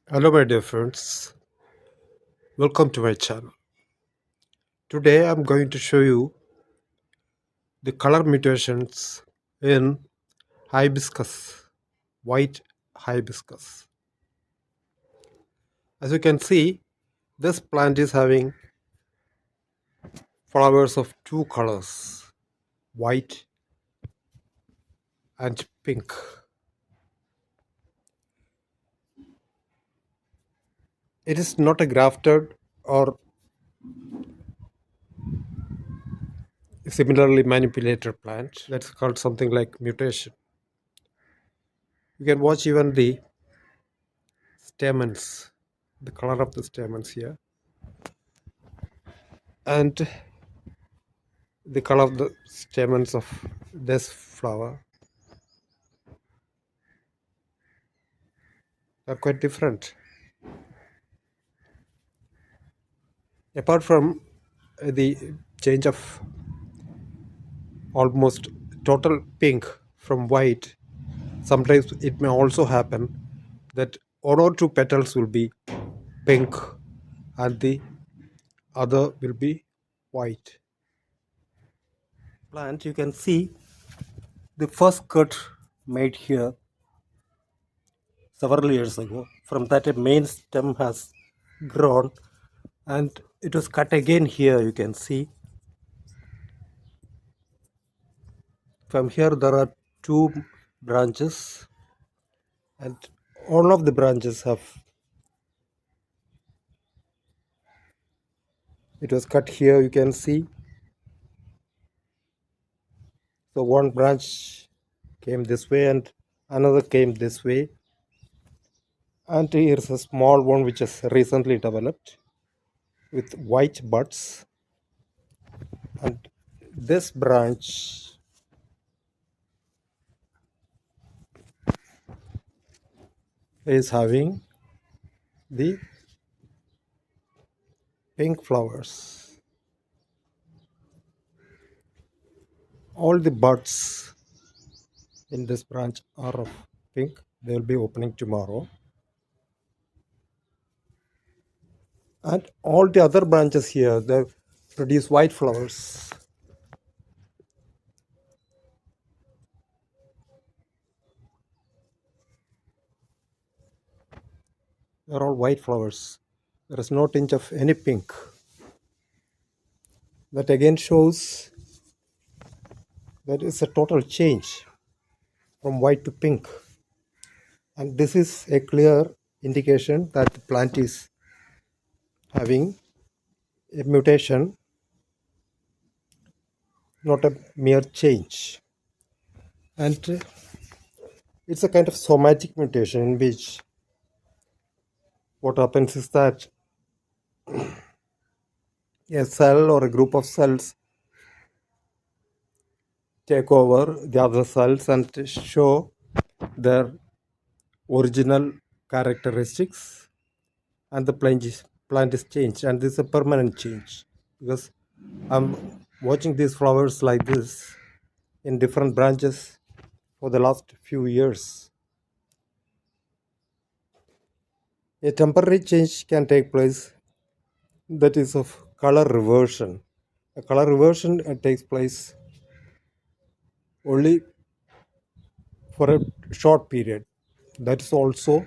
Hello, my dear friends. Welcome to my channel. Today, I'm going to show you the color mutations in hibiscus, white hibiscus. As you can see, this plant is having flowers of two colors, white and pink. It is not a grafted or similarly manipulated plant. That's called something like mutation. You can watch even the stamens, the color of the stamens here, and the color of the stamens of this flower are quite different. Apart from the change of almost total pink from white, sometimes it may also happen that one or two petals will be pink and the other will be white. Plant, you can see the first cut made here several years ago. From that, a main stem has grown and it was cut again here. You can see from here there are two branches, and all of the branches have, it was cut here. You can see, so one branch came this way and another came this way, and here is a small one which has recently developed with white buds, and this branch is having the pink flowers. All the buds in this branch are of pink. They will be opening tomorrow, and all the other branches here, they produce white flowers. They're all white flowers. There is no tinge of any pink. That again shows that it's a total change from white to pink, and this is a clear indication that the plant is having a mutation, not a mere change. And it's a kind of somatic mutation in which what happens is that a cell or a group of cells take over the other cells and show their original characteristics, and the plant is changed, and this is a permanent change, because I'm watching these flowers like this in different branches for the last few years. A temporary change can take place, that is of color reversion. A color reversion takes place only for a short period. That is also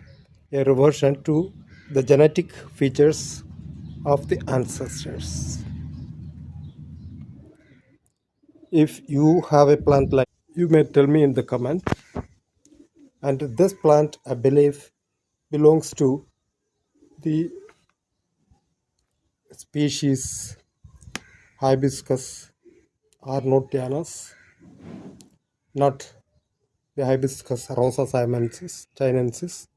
a reversion to the genetic features of the ancestors. If you have a plant like, you may tell me in the comment. And this plant, I believe, belongs to the species Hibiscus arnotianus, not the Hibiscus rosa-sinensis.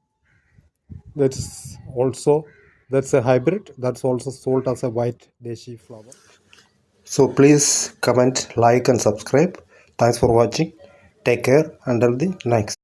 That's a hybrid. That's also sold as a white deshi flower. So please comment, like and subscribe. Thanks for watching. Take care until the next.